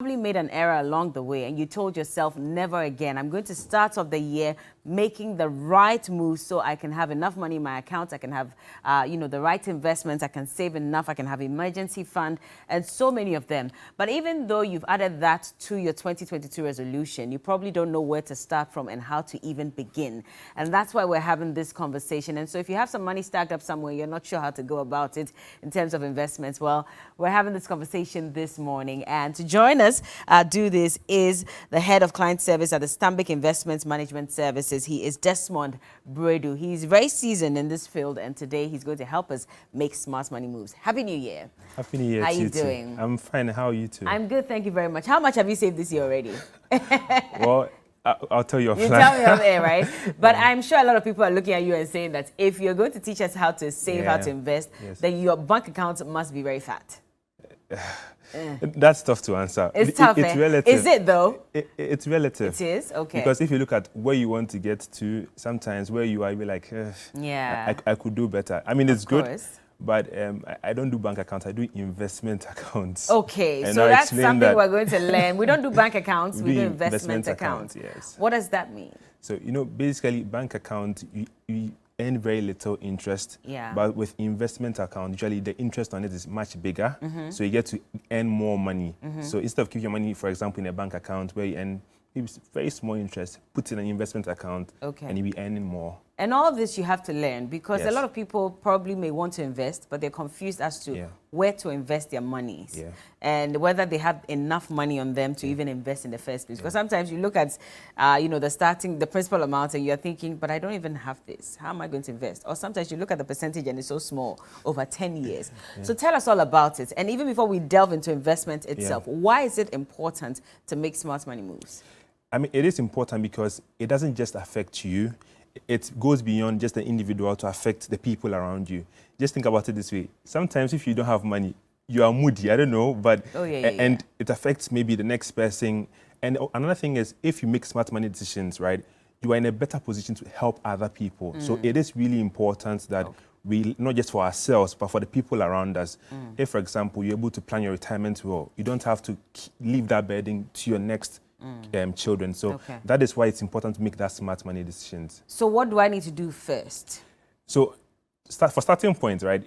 Probably made an error along the way and you told yourself, never again. I'm going to start off the year making the right move so I can have enough money in my account. I can have, the right investments. I can save enough. I can have emergency fund and so many of them. But even though you've added that to your 2022 resolution, you probably don't know where to start from and how to even begin. And that's why we're having this conversation. And so if you have some money stacked up somewhere, you're not sure how to go about it in terms of investments, well, we're having this conversation this morning. And to join us, do this is the head of client service at the Stanbic Investments Management Services. He is Desmond Bredu. He's very seasoned in this field, and today he's going to help us make smart money moves. Happy New Year. Happy New Year. How to you you doing? Too. I'm fine. How are you too? I'm good, thank you very much. How much have you saved this year already? Well, I'll tell you offline. You tell me off air, right? But I'm sure a lot of people are looking at you and saying that if you're going to teach us how to save, how to invest, then your bank account must be very fat. That's tough to answer. It's tough. It's relative. Is it though? It's relative. It is? Okay. Because if you look at where you want to get to, sometimes where you are, you're like, yeah, I could do better. I mean, it's good, course. but I don't do bank accounts. I do investment accounts. Okay, and so I'll that's something that we're going to learn. We don't do bank accounts, we do investment accounts. Yes. What does that mean? So, basically, bank account, you earn very little interest. Yeah. But with investment account, usually the interest on it is much bigger. So you get to earn more money. So instead of keeping your money, for example, in a bank account where you earn maybe very small interest, put it in an investment account, and you'll be earning more. And all of this you have to learn because Yes. a lot of people probably may want to invest, but they're confused as to where to invest their monies and whether they have enough money on them to even invest in the first place. Because sometimes you look at, the principal amount and you're thinking, but I don't even have this. How am I going to invest? Or sometimes you look at the percentage and it's so small over 10 years. So tell us all about it. And even before we delve into investment itself, why is it important to make smart money moves? I mean, it is important because it doesn't just affect you. It goes beyond just the individual to affect the people around you. Just think about it this way. Sometimes if you don't have money, you are moody, I don't know, but and it affects maybe the next person. And another thing is, if you make smart money decisions, right, you are in a better position to help other people. So it is really important that we, not just for ourselves, but for the people around us. If, for example, you're able to plan your retirement well, you don't have to leave that burden to your next children. So that is why it's important to make that smart money decisions. So what do I need to do first? So for starting point, right,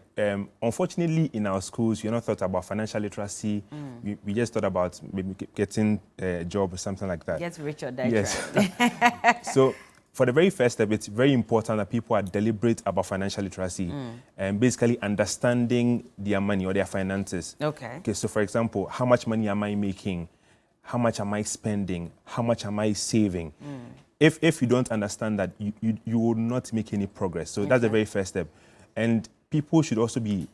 unfortunately in our schools, you're not taught about financial literacy. We just thought about maybe getting a job or something like that. Get rich or die trying. So for the very first step, it's very important that people are deliberate about financial literacy and basically understanding their money or their finances. Okay, so for example, how much money am I making? How much am I spending? How much am I saving? If you don't understand that, you will not make any progress. So that's the very first step. And people should also be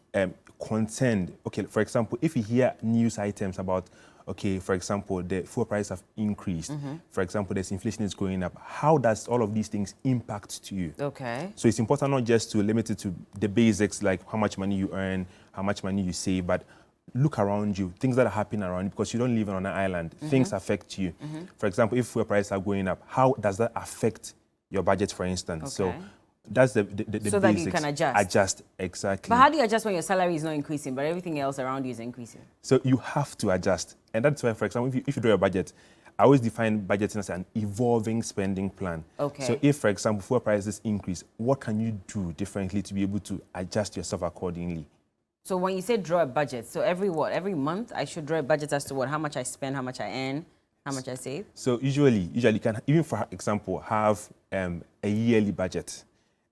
concerned. Okay, for example, if you hear news items about, okay, for example, the fuel prices have increased. For example, there's inflation is going up. How does all of these things impact to you? Okay. So it's important not just to limit it to the basics, like how much money you earn, how much money you save, but look around you, things that are happening around you, because you don't live on an island. Things affect you. For example, if fuel prices are going up, how does that affect your budget, for instance? So that's the so basics. That you can adjust. Adjust, exactly. But how do you adjust when your salary is not increasing, but everything else around you is increasing? So you have to adjust. And that's why, for example, if you draw a budget, I always define budgeting as an evolving spending plan. Okay. So if, for example, fuel prices increase, what can you do differently to be able to adjust yourself accordingly? So when you say draw a budget, so every month I should draw a budget as to what, how much I spend, how much I earn, how much I save? So usually you can, even for example, have a yearly budget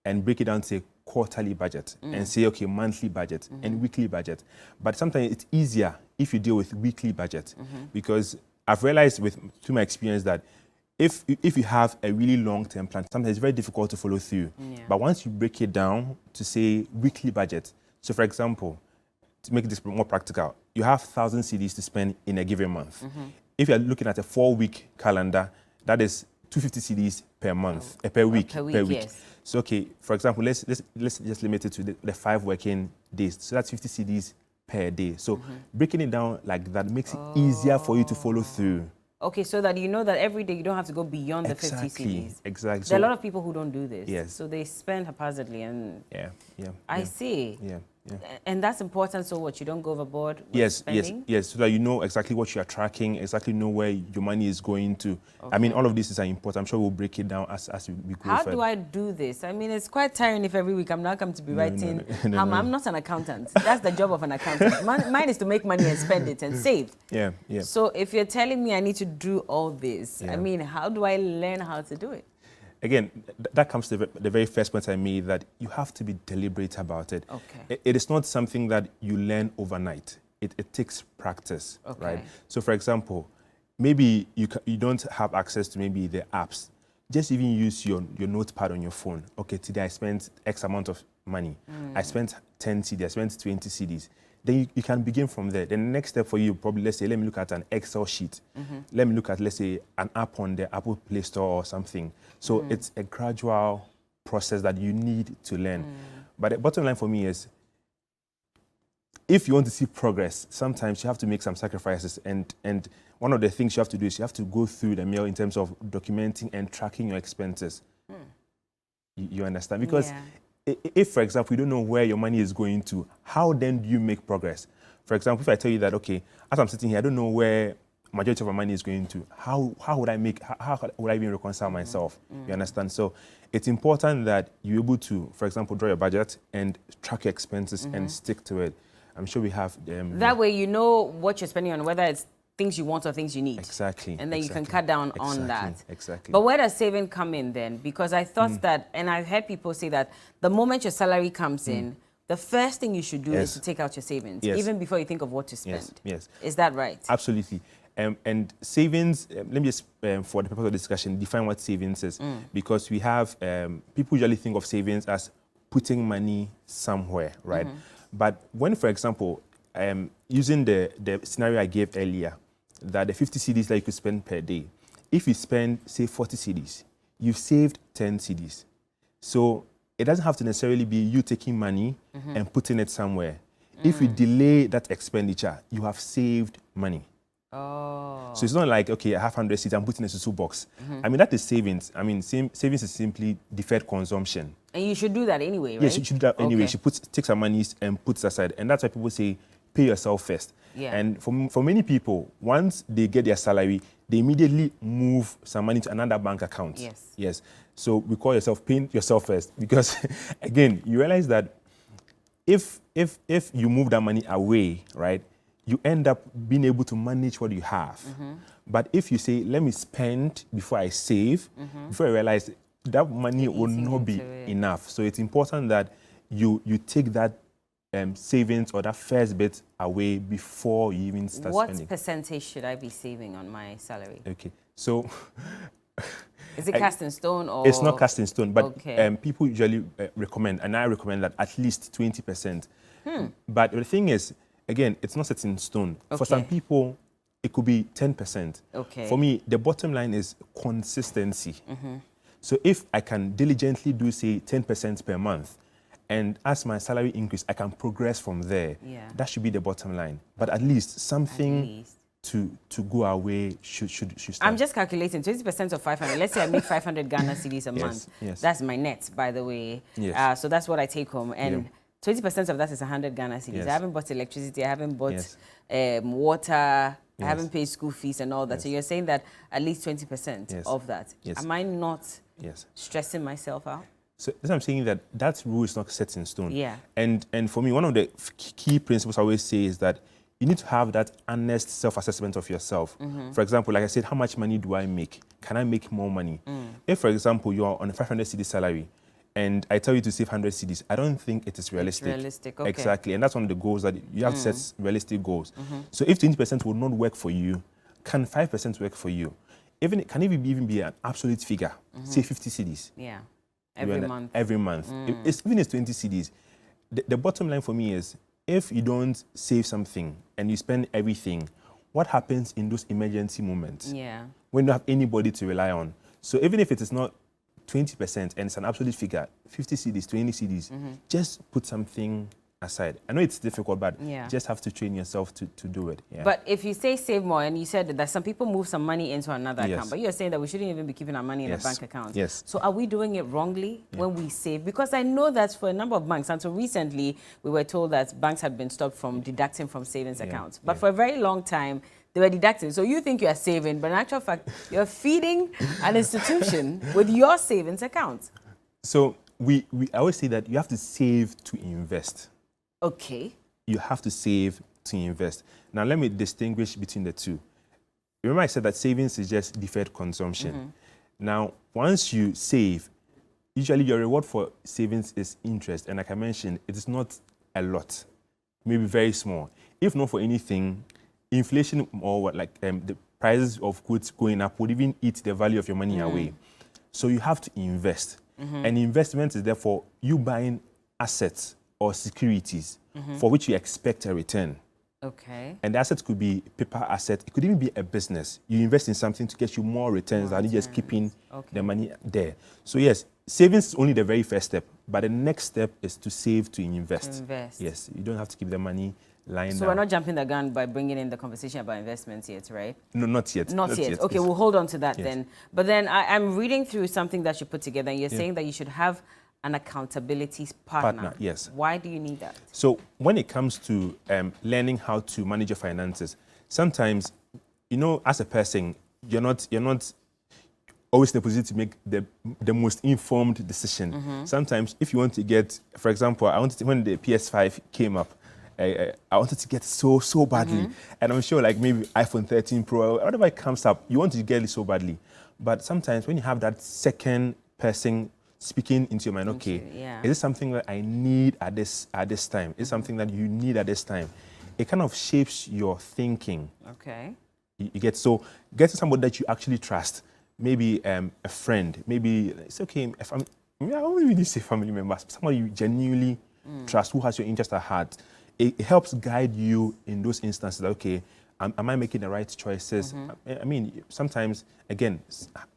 and break it down to a quarterly budget and say, okay, monthly budget and weekly budget. But sometimes it's easier if you deal with weekly budget because I've realized through my experience that if you have a really long-term plan, sometimes it's very difficult to follow through. But once you break it down to say weekly budget, so for example, to make this more practical, you have 1,000 cedis to spend in a given month. If you're looking at a 4-week calendar, that is 250 cedis per month, per week. Yes. So okay, for example, let's just limit it to the 5 working days. So that's 50 cedis per day. So breaking it down like that makes it easier for you to follow through. Okay, so that you know that every day you don't have to go beyond the 50 cedis. Exactly. There are a lot of people who don't do this. Yes. So they spend haphazardly and... Yeah. I see. Yeah. And that's important, so what, you don't go overboard with yes, spending? Yes, so that you know exactly what you are tracking, exactly know where your money is going to. I mean, all of this is important. I'm sure we'll break it down as we go How further. do I do this? I mean, it's quite tiring if every week I'm not come to be writing. I'm not an accountant. That's the job of an accountant. Mine is to make money and spend it and save. Yeah. So if you're telling me I need to do all this, I mean, how do I learn how to do it? Again, that comes to the very first point I made, that you have to be deliberate about it. Okay. It is not something that you learn overnight. It takes practice, right? So, for example, maybe you don't have access to maybe the apps. Just even use your notepad on your phone. Okay, today I spent X amount of money. I spent 10 CDs, I spent 20 CDs. Then you can begin from there. Then the next step for you, probably, let's say, let me look at an Excel sheet. Let me look at, let's say, an app on the Apple Play Store or something. So it's a gradual process that you need to learn. But the bottom line for me is, if you want to see progress, sometimes you have to make some sacrifices. And one of the things you have to do is you have to go through the mill in terms of documenting and tracking your expenses. You understand? Because if, for example, you don't know where your money is going to, how then do you make progress? For example, if I tell you that, okay, as I'm sitting here, I don't know where majority of my money is going to, how would I even reconcile myself? You understand? So it's important that you're able to, for example, draw your budget and track your expenses and stick to it. I'm sure we have that way you know what you're spending on, whether it's things you want or things you need. Exactly. And then you can cut down on that. Exactly. But where does saving come in then? Because I thought that, and I've heard people say that the moment your salary comes in, the first thing you should do is to take out your savings, even before you think of what to spend. Yes. Is that right? Absolutely. And savings, let me just, for the purpose of the discussion, define what savings is. Because we have, people usually think of savings as putting money somewhere, right? But when, for example, using the scenario I gave earlier, that the 50 CDs that you could spend per day, if you spend, say, 40 CDs, you've saved 10 CDs. So it doesn't have to necessarily be you taking money and putting it somewhere. If you delay that expenditure, you have saved money. Oh. So it's not like, okay, I have 100 CDs, I'm putting it into 2 box. I mean, that is savings. I mean, savings is simply deferred consumption. And you should do that anyway, right? Yes, you should do that anyway. You should take some money and put it aside. And that's why people say, pay yourself first. And for many people, once they get their salary, they immediately move some money to another bank account. Yes. So we call yourself paying yourself first, because again, you realize that if you move that money away, right, you end up being able to manage what you have. But if you say, let me spend before I save, before I realize that money will not be enough. So it's important that you take that savings or that first bit away before you even start spending. What percentage should I be saving on my salary? Okay, so is it cast in stone or? It's not cast in stone, but people usually recommend, and I recommend that at least 20%. But the thing is, again, it's not set in stone. For some people, it could be 10%. For me, the bottom line is consistency. So if I can diligently do, say, 10% per month, and as my salary increase, I can progress from there. That should be the bottom line. But at least something to go away should start. I'm just calculating 20% of 500. Let's say I make 500 Ghana cedis a month. That's my net, by the way. So that's what I take home. And 20% of that is 100 Ghana cedis. I haven't bought electricity. I haven't bought water. I haven't paid school fees and all that. So you're saying that at least 20% of that. Am I not stressing myself out? So as I'm saying that rule is not set in stone. And for me, one of the key principles I always say is that you need to have that honest self-assessment of yourself. For example, like I said, how much money do I make? Can I make more money? If, for example, you are on a 500 CD salary and I tell you to save 100 CDs, I don't think it is realistic. It's realistic, Exactly, and that's one of the goals that you have to set realistic goals. So if 20% will not work for you, can 5% work for you? Can it even be an absolute figure? Say 50 CDs. Every month. Every month. Even if it's 20 CDs. The bottom line for me is, if you don't save something and you spend everything, what happens in those emergency moments? When you don't have anybody to rely on. So even if it is not 20% and it's an absolute figure, 50 CDs, 20 CDs, just put something aside. I know it's difficult, but you just have to train yourself to do it. Yeah. But if you say save more, and you said that some people move some money into another account, but you're saying that we shouldn't even be keeping our money in a bank account. Yes. So are we doing it wrongly when we save? Because I know that for a number of banks, until recently, we were told that banks had been stopped from deducting from savings accounts. But for a very long time, they were deducting. So you think you are saving, but in actual fact, you're feeding an institution with your savings account. So I always say that you have to save to invest. Okay. You have to save to invest. Now, let me distinguish between the two. Remember I said that savings is just deferred consumption. Now, once you save, usually your reward for savings is interest. And like I mentioned, it is not a lot, maybe very small. If not for anything, inflation or the prices of goods going up would even eat the value of your money away. So you have to invest. And investment is therefore you buying assets or securities for which you expect a return. Okay. And the asset could be paper asset. It could even be a business. You invest in something to get you more returns than you just keeping the money there. So yes, savings is only the very first step, but the next step is to save to invest. Yes, you don't have to keep the money lying down. So we're not jumping the gun by bringing in the conversation about investments yet, right? No, not yet. Not yet. Okay, we'll hold on to that then. But then I'm reading through something that you put together, and you're saying that you should have an accountability partner. Yes. Why do you need that? So when it comes to learning how to manage your finances, sometimes, as a person, you're not always in a position to make the most informed decision. Sometimes, if you want to get, for example, when the PS5 came up, I wanted to get it so badly, and I'm sure maybe iPhone 13 Pro, whatever it comes up, you want to get it so badly. But sometimes when you have that second person speaking into your mind, okay, is this something that I need at this time? Is it something that you need at this time? It kind of shapes your thinking. Okay. You get getting somebody that you actually trust, maybe a friend, maybe it's okay. I don't really say family members, somebody you genuinely trust, who has your interest at heart. It helps guide you in those instances. Okay, am I making the right choices? I mean, sometimes, again,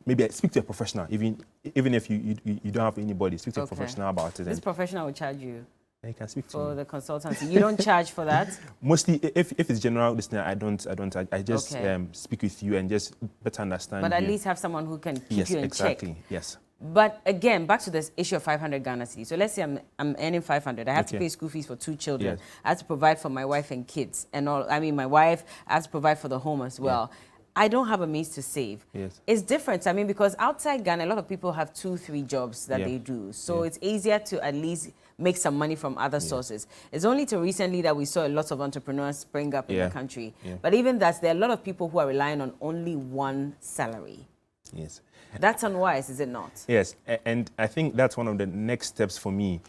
maybe speak to a professional, even if you don't have anybody, speak to a professional about it. This professional will charge you. You can speak to for the consultancy. You don't charge for that? Mostly, if it's general listener, I don't. I just speak with you and just better understand. But at least have someone who can keep you in check. Yes. But again, back to this issue of 500 Ghana cedis. So let's say I'm earning 500. I have to pay school fees for 2 children. Yes. I have to provide for my wife and kids and all. I mean, my wife, I have to provide for the home as well. I don't have a means to save. Yes. It's different. I mean, because outside Ghana, a lot of people have 2-3 jobs that they do. So it's easier to at least make some money from other sources. It's only till recently that we saw a lot of entrepreneurs spring up in the country. But even that, there are a lot of people who are relying on only one salary. Yes. That's unwise, is it not? Yes, and I think that's one of the next steps for me.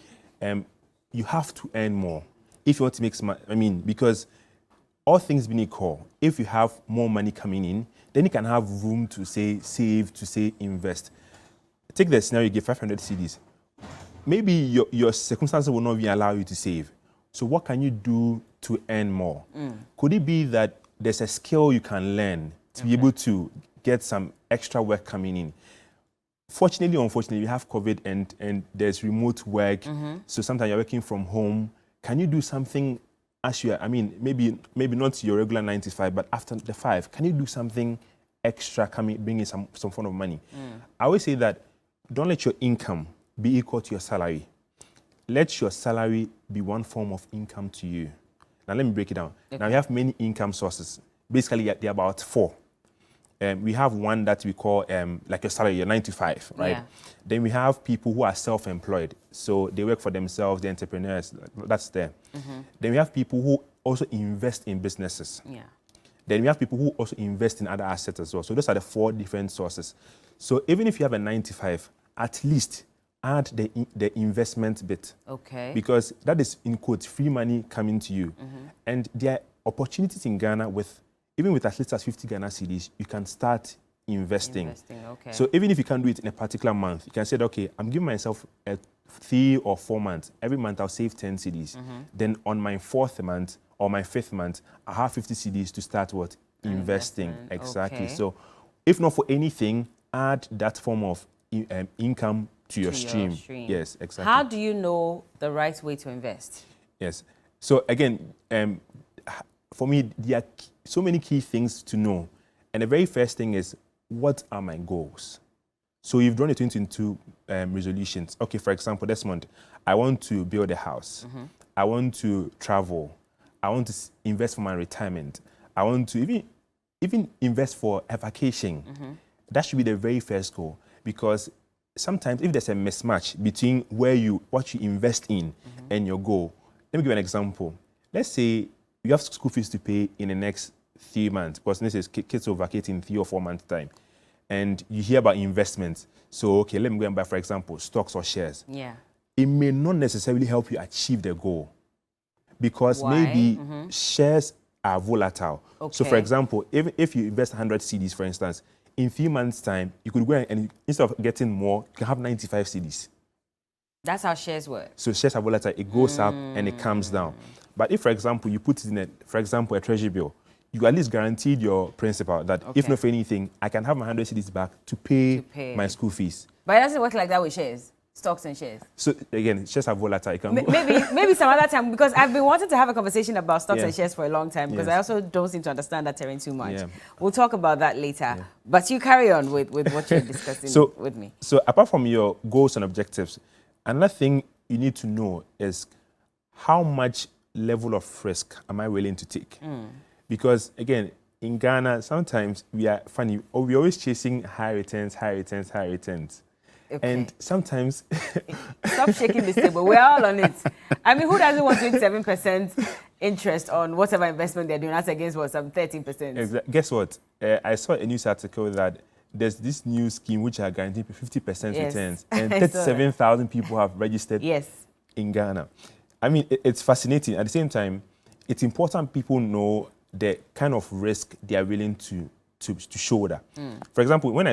You have to earn more if you want to make some. I mean, because all things being equal, if you have more money coming in, then you can have room to say save, to say invest. Take the scenario, you get 500 cedis. Maybe your circumstances will not even allow you to save. So what can you do to earn more? Could it be that there's a skill you can learn to be able to get some extra work coming in? Fortunately or unfortunately, we have COVID and there's remote work. So sometimes you're working from home. Can you do something as you are? I mean, maybe not your regular 9 to 5, but after the 5, can you do something extra bring in some form of money? I always say that don't let your income be equal to your salary. Let your salary be one form of income to you. Now let me break it down. Now we have many income sources. Basically, there are about 4. We have one that we call like your salary, your 9 to 5, right? Yeah. Then we have people who are self-employed. So they work for themselves, they're entrepreneurs, that's there. Then we have people who also invest in businesses. Yeah. Then we have people who also invest in other assets as well. So those are the 4 different sources. So even if you have a 9 to 5, at least add the investment bit. Okay. Because that is, in quotes, free money coming to you. And there are opportunities in Ghana even with as little as 50 Ghana cedis, you can start investing. Okay. So even if you can't do it in a particular month, you can say, okay, I'm giving myself 3 or 4 months. Every month I'll save 10 cedis. Then on my 4th month or my 5th month, I have 50 cedis to start what? Investing. Exactly. Okay. So if not for anything, add that form of income to your stream. Yes, exactly. How do you know the right way to invest? Yes. So again, for me, there are so many key things to know. And the very first thing is, what are my goals? So you've drawn it into resolutions. Okay, for example, this month, I want to build a house. I want to travel. I want to invest for my retirement. I want to even invest for a vacation. That should be the very first goal, because sometimes if there's a mismatch between what you invest in and your goal. Let me give you an example. Let's say you have school fees to pay in the next 3 months, because this is kids will vacate in 3 or 4 months' time, and you hear about investments. So, okay, let me go and buy, for example, stocks or shares. Yeah. It may not necessarily help you achieve the goal, because maybe shares are volatile. Okay. So, for example, if you invest 100 CDs, for instance, in 3 months' time, you could go and instead of getting more, you can have 95 CDs. That's how shares work. So shares are volatile. It goes up and it comes down. But if, for example, you put it in a treasury bill, you at least guaranteed your principal that if not for anything, I can have my 100 CDs back to pay my school fees. But it doesn't work like that with shares, stocks and shares. So again, shares are volatile. It can maybe some other time, because I've been wanting to have a conversation about stocks and shares for a long time, because I also don't seem to understand that terrain too much. We'll talk about that later. But you carry on with what you're discussing with me. So apart from your goals and objectives, another thing you need to know is how much level of risk am I willing to take? Because again, in Ghana, sometimes we are funny, or we're always chasing high returns. Okay. And sometimes... Stop shaking this table. We're all on it. I mean, who doesn't want 27% interest on whatever investment they're doing? That's against what, some 13%? Guess what? I saw a news article that there's this new scheme which are guaranteed 50% returns, and 37,000 people have registered in Ghana. I mean, it's fascinating. At the same time, it's important people know the kind of risk they are willing to shoulder. For example, when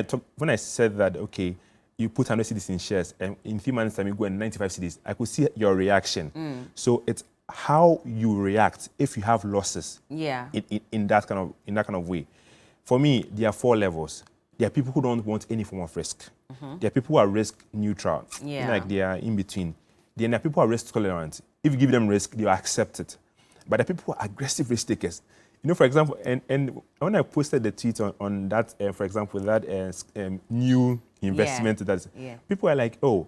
I said that, okay, you put 100 CDs in shares, and in 3 months' time you go and 95 CDs, I could see your reaction. So it's how you react if you have losses. In that kind of way. For me, there are 4 levels. There are people who don't want any form of risk. There are people who are risk neutral, like they are in between. Then there are people who are risk tolerant. If you give them risk, they will accept it. But there are people who are aggressive risk takers. You know, for example, and when I posted the tweet on that, for example, that new investment, people are like, oh,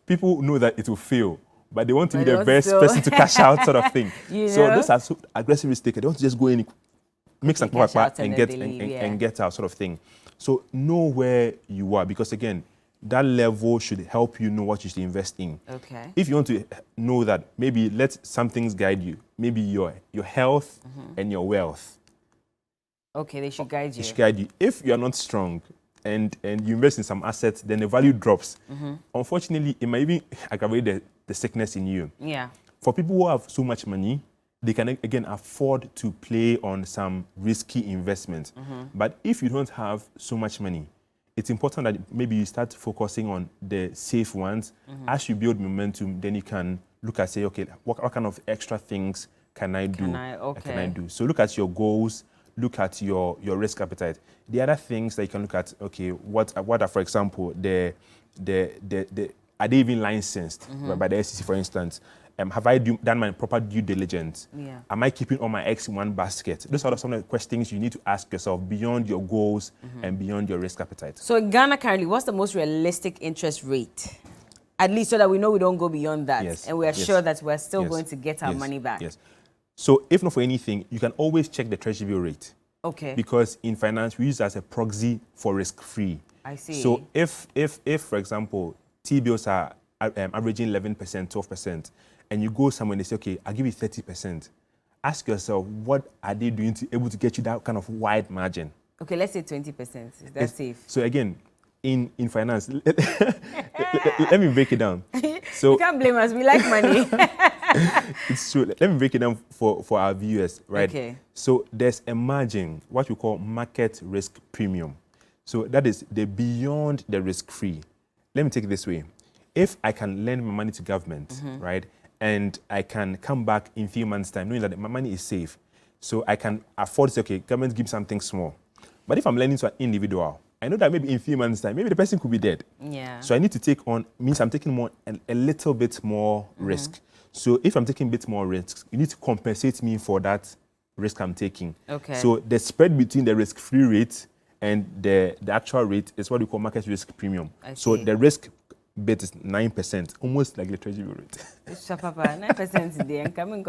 people know that it will fail, but they want to be the best person to cash out, sort of thing. So those are so aggressive risk takers. They want to just go in, make some and get out, sort of thing. So know where you are, because again, that level should help you know what you should invest in. Okay. If you want to know that, maybe let some things guide you. Maybe your health and your wealth. Okay, they should guide you. They should guide you. If you are not strong and you invest in some assets, then the value drops. Unfortunately, it might even aggravate the sickness in you. Yeah. For people who have so much money, they can, again, afford to play on some risky investments. But if you don't have so much money, it's important that maybe you start focusing on the safe ones. As you build momentum, then you can look at, say, okay, what kind of extra things can I do? So look at your goals, look at your risk appetite. The other things that you can look at, okay, what are, for example, are they even licensed by the SEC, for instance? Have I done my proper due diligence? Am I keeping all my eggs in one basket? Those are some of the questions you need to ask yourself beyond your goals and beyond your risk appetite. So in Ghana currently, what's the most realistic interest rate? At least so that we know we don't go beyond that. And we are sure that we're still going to get our money back. So if not for anything, you can always check the treasury bill rate. Okay. Because in finance, we use it as a proxy for risk-free. I see. So if for example, T-bills are averaging 11%, 12%, and you go somewhere and they say, okay, I'll give you 30%. Ask yourself, what are they doing to able to get you that kind of wide margin? Okay, let's say 20%. Is that safe? So again, in finance, let me break it down. So you can't blame us. We like money. It's true. Let me break it down for our viewers, right? Okay. So there's a margin, what we call market risk premium. So that is the beyond the risk-free. Let me take it this way. If I can lend my money to government, right, and I can come back in 3 months' time knowing that my money is safe, so I can afford to say, okay, government give something small. But if I'm lending to an individual, I know that maybe in 3 months' time, maybe the person could be dead. Yeah. So I need to take on, means I'm taking more a little bit more risk. So if I'm taking a bit more risks, you need to compensate me for that risk I'm taking. Okay. So the spread between the risk-free rate and the actual rate is what we call market risk premium. So the risk bit is 9%, almost like the treasury rate. Papa, 9% today, and coming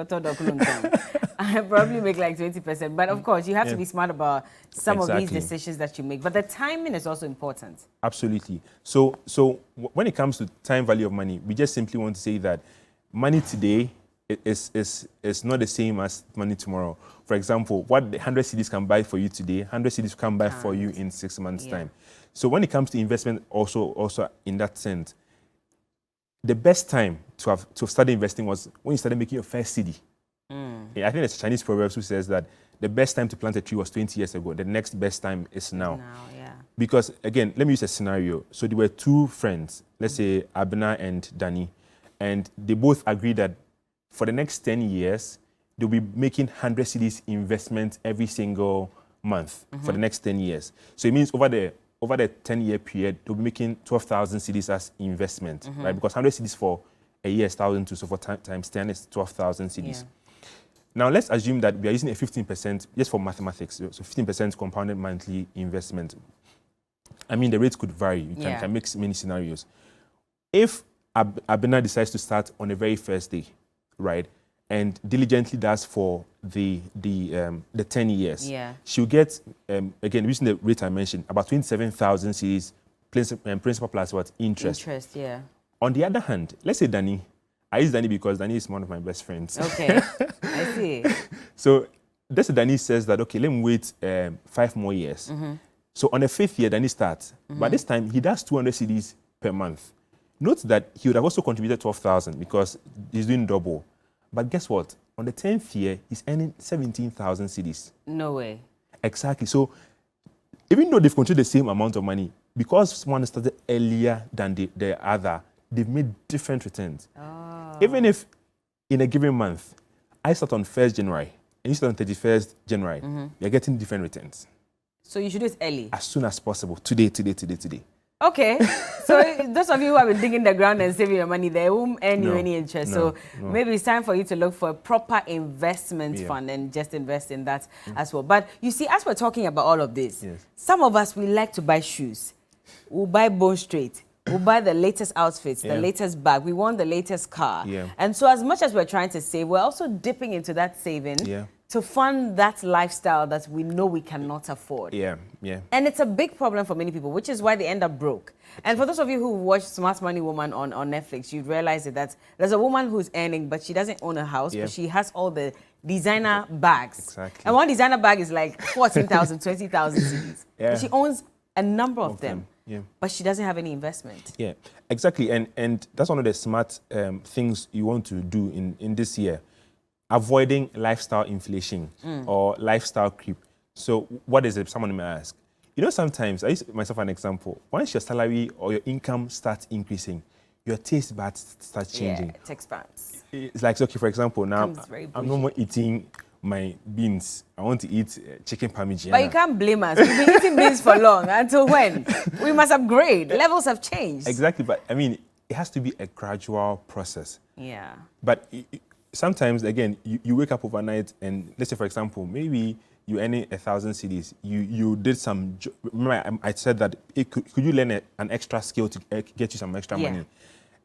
I probably make like 20%. But of course, you have to be smart about some of these decisions that you make. But the timing is also important. Absolutely. So when it comes to time value of money, we just simply want to say that money today is not the same as money tomorrow. For example, what 100 cedis can buy for you today, 100 cedis can buy for you in 6 months' time. So when it comes to investment, also in that sense, the best time to have started investing was when you started making your first cedi. I think there's a Chinese proverb who says that the best time to plant a tree was 20 years ago. The next best time is now. Because again, let me use a scenario. So there were two friends, let's say Abena and Danny, and they both agreed that for the next 10 years, they'll be making 100 cedis investment every single month for the next 10 years. So it means over the 10-year period, they'll be making 12,000 cedis as investment, right? Because 100 cedis for a year is 1,002, so for times 10 is 12,000 cedis. Now, let's assume that we are using a 15%, just for mathematics, so 15% compounded monthly investment. I mean, the rates could vary. You can make many scenarios. If Abena decides to start on the very first day, right, and diligently does for the 10 years, she'll get, again, using the rate I mentioned, about 27,000 cedis, principal plus what? Interest. Interest, On the other hand, let's say Danny. I use Danny because Danny is one of my best friends. Okay, I see. So this Danny says that, okay, let me wait 5 more years. So on the 5th year, Danny starts. But this time, he does 200 cedis per month. Note that he would have also contributed 12,000 because he's doing double. But guess what? On the 10th year, he's earning 17,000 cedis. No way. Exactly. So even though they've contributed the same amount of money, because one started earlier than the other, they've made different returns. Even if in a given month, I start on 1st January and you start on 31st January, you're getting different returns. So you should do it early? As soon as possible. Today. Okay. So those of you who have been digging the ground and saving your money, they won't earn you any interest. So maybe it's time for you to look for a proper investment fund and just invest in that as well. But you see, as we're talking about all of this, some of us, we like to buy shoes. We'll buy Bone Straight. We'll buy the latest outfits, the latest bag. We want the latest car. And so as much as we're trying to save, we're also dipping into that saving to fund that lifestyle that we know we cannot afford. And it's a big problem for many people, which is why they end up broke. And for those of you who watch Smart Money Woman on Netflix, you'd realize that there's a woman who's earning, but she doesn't own a house, but she has all the designer bags. And one designer bag is like 14,000, 20,000 cedis. And she owns a number of them. But she doesn't have any investment. Exactly. And that's one of the smart things you want to do in this year. Avoiding lifestyle inflation or lifestyle creep. So what is it? Someone may ask. You know, sometimes, I use myself an example. Once your salary or your income starts increasing, your taste buds start changing. It expands. It's like, okay, for example, now I'm no more eating my beans. I want to eat chicken parmigiana. But you can't blame us. We've been eating beans for long. Until when? We must upgrade. Levels have changed. Exactly. But I mean, it has to be a gradual process. But sometimes, again, you wake up overnight and let's say, for example, maybe you earning 1,000 cedis. You did some, remember I said that could you learn an extra skill to get you some extra money?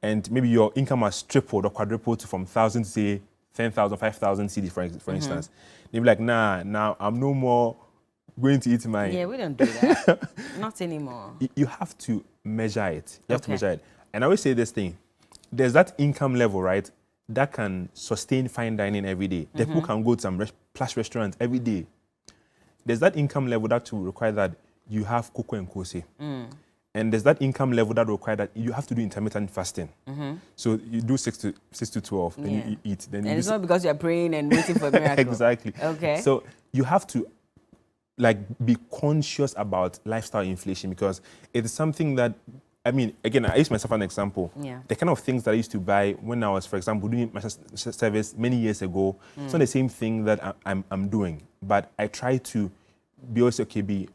And maybe your income has tripled or quadrupled from 1,000 to say 10,000, 5,000 cedis, for instance. They'll be like, nah, now I'm no more going to eat my... Yeah, we don't do that. Not anymore. You have to measure it. You have to measure it. And I always say this thing. There's that income level, right, that can sustain fine dining every day. The people can go to some plush restaurants every day. There's that income level that will require that you have cocoa and kose. And there's that income level that require that you have to do intermittent fasting. So you do 6 to 12, then you eat. Then and it's not because you're praying and waiting for a miracle. Exactly. Okay. So you have to be conscious about lifestyle inflation because it is something that, I mean, again, I use myself as an example. The kind of things that I used to buy when I was, for example, doing my service many years ago, it's not the same thing that I'm doing. But I try to be also, okay,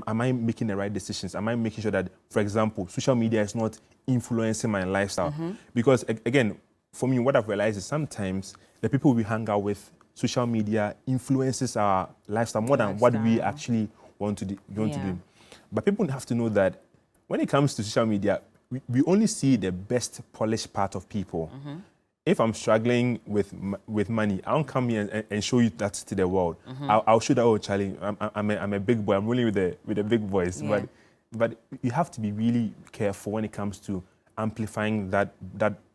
am I making the right decisions? Am I making sure that, for example, social media is not influencing my lifestyle? Because, again, for me, what I've realized is sometimes the people we hang out with, social media influences our lifestyle more than what we actually want to do. But people have to know that when it comes to social media, we only see the best polished part of people. If I'm struggling with money, I won't come here and show you that to the world. I'll show that, oh, Charlie, I'm a big boy. I'm rolling with the big boys. But you have to be really careful when it comes to amplifying that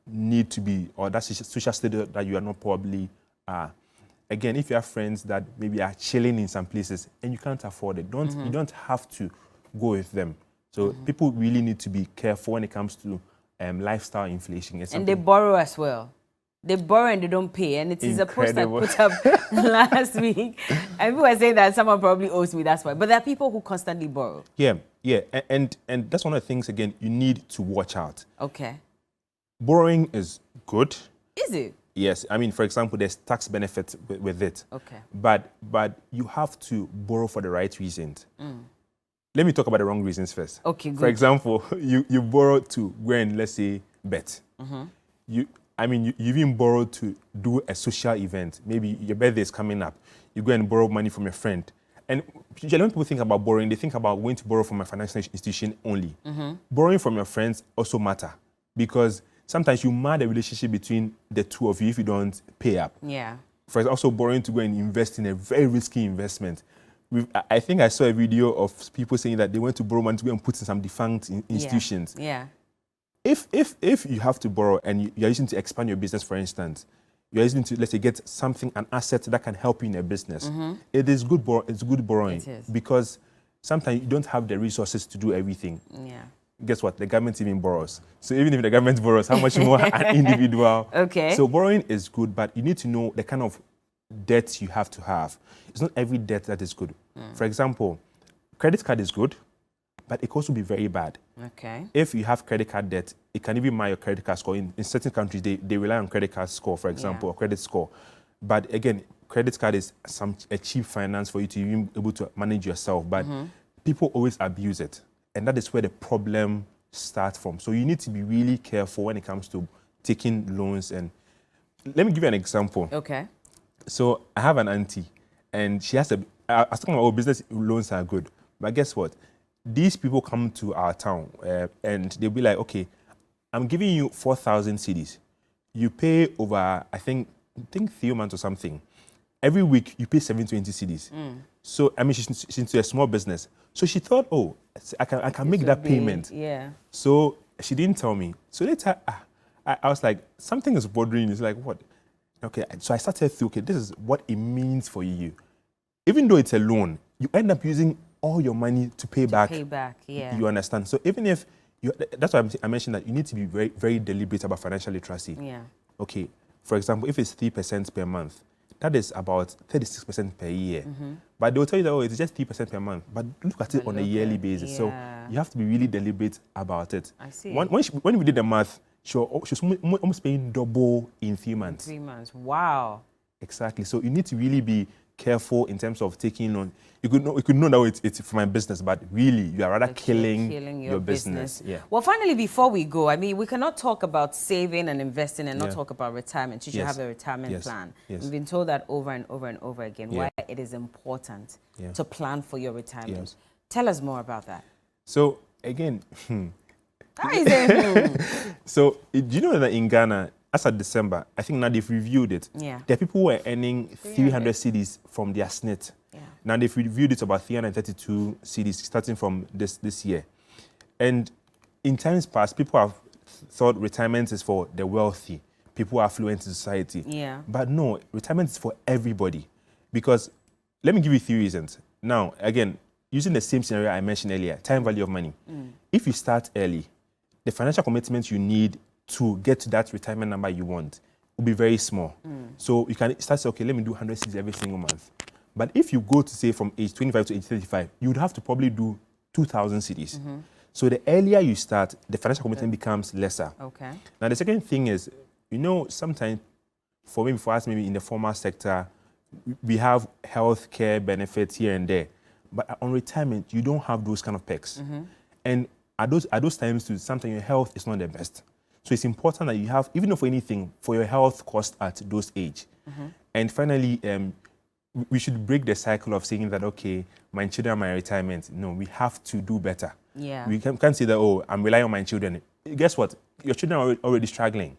need to be, or that social status that you are not probably again, if you have friends that maybe are chilling in some places and you can't afford it, you don't have to go with them. So people really need to be careful when it comes to lifestyle inflation. And they borrow as well. They borrow and they don't pay. And it is incredible. A post I put up last week. And people were saying that someone probably owes me, that's why. But there are people who constantly borrow. Yeah. And that's one of the things, again, you need to watch out. Okay. Borrowing is good. Is it? Yes. I mean, for example, there's tax benefits with it. Okay. But you have to borrow for the right reasons. Let me talk about the wrong reasons first. Okay, good. For example, you borrow to go and, let's say, bet. You even borrowed to do a social event. Maybe your birthday is coming up. You go and borrow money from a friend. And usually when people think about borrowing, they think about going to borrow from a financial institution only. Borrowing from your friends also matter, because sometimes you mar the relationship between the two of you if you don't pay up. Yeah. For example, also borrowing to go and invest in a very risky investment. I think I saw a video of people saying that they went to borrow money to go and put in some defunct institutions. Yeah. If you have to borrow and you're using to expand your business, for instance, you're using to, let's say, get something, an asset that can help you in a business, it is good. It's good borrowing. It is. Because sometimes you don't have the resources to do everything. Yeah. Guess what? The government even borrows. So even if the government borrows, how much more an individual? Okay. So borrowing is good, but you need to know the kind of debt you have to have. It's not every debt that is good. For example, credit card is good, but it can also be very bad. Okay. If you have credit card debt, it can even mar your credit card score. In certain countries, they rely on credit card score, for example, or credit score. But again, credit card is a cheap finance for you to even be able to manage yourself. But people always abuse it. And that is where the problem starts from. So you need to be really careful when it comes to taking loans. And let me give you an example. Okay. So I have an auntie, and she has I was talking about, business loans are good. But guess what? These people come to our town and they'll be like, okay, I'm giving you 4,000 cedis. You pay over, I think 3 months or something. Every week, you pay 720 cedis. So, I mean, she's into a small business. So she thought, oh, I can make that payment. Yeah. So she didn't tell me. So later, I was like, something is bothering you. It's like, what? Okay, so I started to think, okay, this is what it means for you. Even though it's a loan, you end up using all your money to pay back. Yeah. You understand? So even if that's why I mentioned that you need to be very, very deliberate about financial literacy. Yeah. Okay, for example, if it's 3% per month, that is about 36% per year. But they will tell you that, oh, it's just 3% per month. But look at it on a yearly basis. So you have to be really deliberate about it. I see. When we did the math, she was almost paying double in 3 months. 3 months. Wow. Exactly. So you need to really be careful in terms of taking loan. You could know that it's for my business, but really you are rather killing your business. Yeah. Well, finally, before we go, I mean, we cannot talk about saving and investing and not talk about retirement. You should have a retirement plan. We've been told that over and over and over again, why it is important to plan for your retirement. Tell us more about that. So again, So, do you know that in Ghana, as of December, I think now they've reviewed it. Yeah. There are people who are earning 300 cedis from their SNIT. Yeah. Now they've reviewed it to about 332 cedis starting from this year. And in times past, people have thought retirement is for the wealthy, people who are affluent in society. Yeah. But no, retirement is for everybody. Because let me give you 3 reasons. Now, again, using the same scenario I mentioned earlier, time value of money. If you start early, the financial commitments you need to get to that retirement number you want will be very small. So you can start saying, okay, let me do 100 cedis every single month. But if you go to, say, from age 25 to age 35, you would have to probably do 2,000 cedis. So the earlier you start, the financial commitment becomes lesser. Okay. Now, the second thing is, sometimes for us, maybe in the formal sector, we have health care benefits here and there. But on retirement, you don't have those kind of perks. And at those times, too, sometimes your health is not the best. So it's important that you have, even if anything, for your health cost at those age. And finally, we should break the cycle of saying that, okay, my children are my retirement. No, we have to do better. Yeah. We can't say that, oh, I'm relying on my children. Guess what? Your children are already struggling.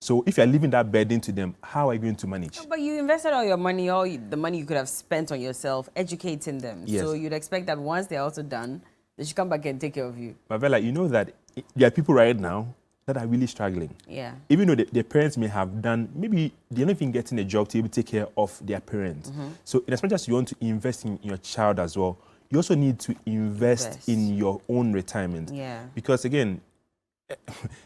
So if you're leaving that burden to them, how are you going to manage? But you invested all your money, the money you could have spent on yourself, educating them. Yes. So you'd expect that once they're also done, they should come back and take care of you. But Bella, you know that there are people right now that are really struggling. Yeah. Even though their parents may have done, maybe they're not even getting a job to be able to take care of their parents. So in as much as you want to invest in your child as well, you also need to invest in your own retirement. Yeah. Because again,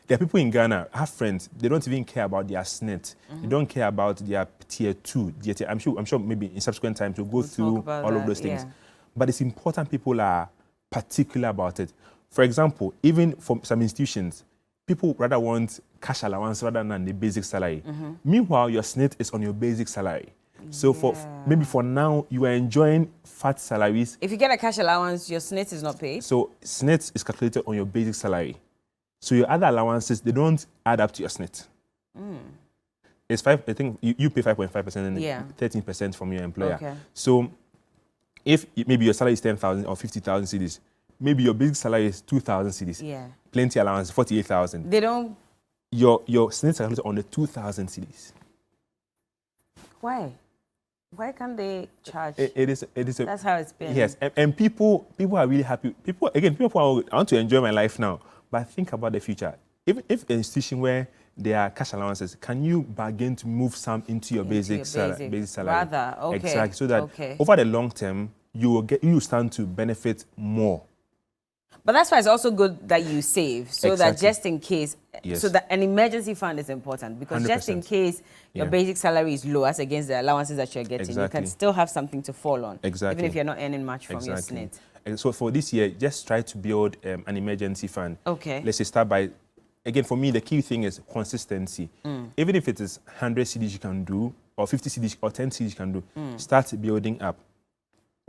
there are people in Ghana, I have friends, they don't even care about their SNET. They don't care about their tier 2. I'm sure maybe in subsequent times we'll go through all of those things. But it's important people are particular about it. For example, even for some institutions, people rather want cash allowance rather than the basic salary. Meanwhile, your SNET is on your basic salary. So maybe for now, you are enjoying fat salaries. If you get a cash allowance, your SNET is not paid? So SNET is calculated on your basic salary. So your other allowances, they don't add up to your SNET. It's I think you pay 5.5% and 13% from your employer. Okay. So if maybe your salary is 10,000 or 50,000 cedis, maybe your basic salary is 2,000 cedis. Yeah. Plenty allowance, 48,000. They don't. Your SNET is calculated on the 2,000 cedis. Why? Why can't they charge? It is That's how it's been. Yes, and people are really happy. People are, I want to enjoy my life now, but think about the future. If an institution where there are cash allowances, can you bargain to move some into your basic salary? Rather, okay. Exactly, so that over the long term, you stand to benefit more. But that's why it's also good that you save, so that just in case, so that an emergency fund is important, because 100%. Just in case your basic salary is low as against the allowances that you're getting, you can still have something to fall on, even if you're not earning much from your SNET. And so for this year, just try to build an emergency fund. Okay. Let's say start by, again, for me, the key thing is consistency. Even if it is 100 cedis you can do, or 50 cedis, or 10 cedis you can do, start building up.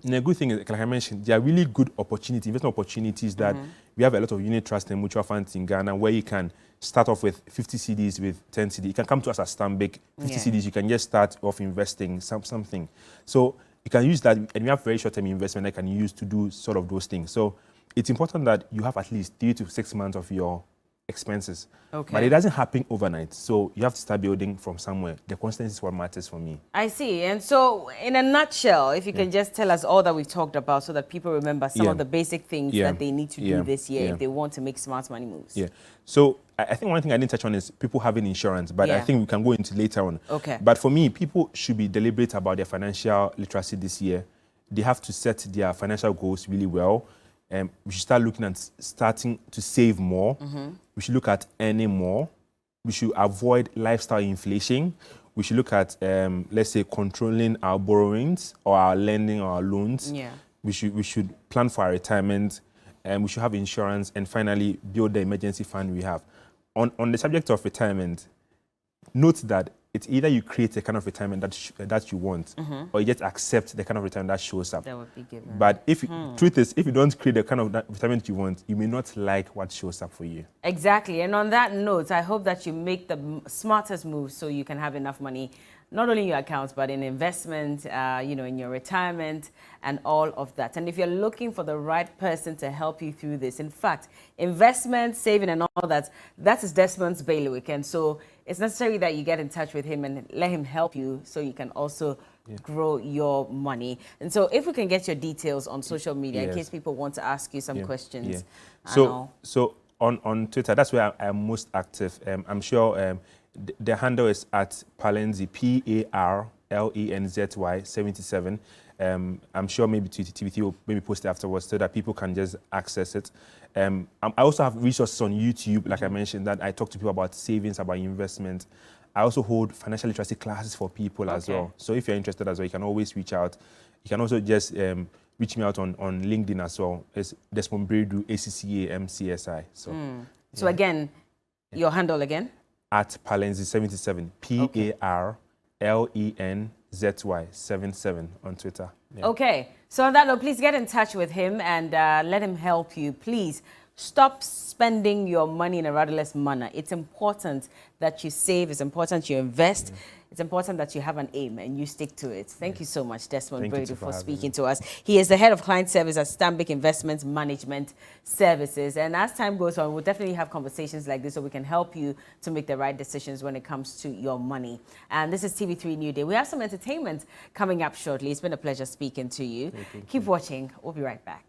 And the good thing is, like I mentioned, there are really good investment opportunities that we have a lot of unit trust and mutual funds in Ghana where you can start off with 50 cedis, with 10 cedis. You can come to us as Stambik, 50 cedis, you can just start off investing something. So you can use that, and we have very short-term investment that can use to do sort of those things. So it's important that you have at least 3 to 6 months of your expenses. Okay. But it doesn't happen overnight. So you have to start building from somewhere. The consistency is what matters for me. I see. And so in a nutshell, if you can just tell us all that we've talked about so that people remember some of the basic things that they need to do this year if they want to make smart money moves. Yeah. So I think one thing I didn't touch on is people having insurance, but I think we can go into later on. Okay. But for me, people should be deliberate about their financial literacy this year. They have to set their financial goals really well. We should start looking at starting to save more. We should look at earning more. We should avoid lifestyle inflation. We should look at, let's say, controlling our borrowings or our lending or our loans. Yeah. We should plan for our retirement. We should have insurance. And finally, build the emergency fund we have. On the subject of retirement, note that it's either you create the kind of retirement that you want, or you just accept the kind of retirement that shows up. That would be given. But truth is, if you don't create the kind of retirement you want, you may not like what shows up for you. Exactly. And on that note, I hope that you make the smartest moves so you can have enough money, not only in your accounts, but in investment, in your retirement and all of that. And if you're looking for the right person to help you through this, in fact, investment, saving and all that is Desmond's bailiwick. And so it's necessary that you get in touch with him and let him help you so you can also grow your money. And so if we can get your details on social media in case people want to ask you some questions. So on Twitter, that's where I'm most active. I'm sure the handle is at Palenzy, PARLENZY 77. I'm sure maybe TV3 will maybe post it afterwards so that people can just access it. I also have resources on YouTube, like I mentioned, that I talk to people about savings, about investment. I also hold financial literacy classes for people as well. So if you're interested as well, you can always reach out. You can also just reach me out on LinkedIn as well. It's Desmond Bredu, ACCA MCSI. So again, your handle again? At Palenzy 77, PARLENZY 77 on Twitter. Okay, so on that note, please get in touch with him and let him help you. Please Stop spending your money in a rudderless manner. It's important that you save. It's important you invest. It's important that you have an aim and you stick to it. Thank you so much, Desmond Brady, for speaking to us. He is the head of client service at Stanbic Investments Management Services. And as time goes on, we'll definitely have conversations like this so we can help you to make the right decisions when it comes to your money. And this is TV3 New Day. We have some entertainment coming up shortly. It's been a pleasure speaking to you. Keep watching. We'll be right back.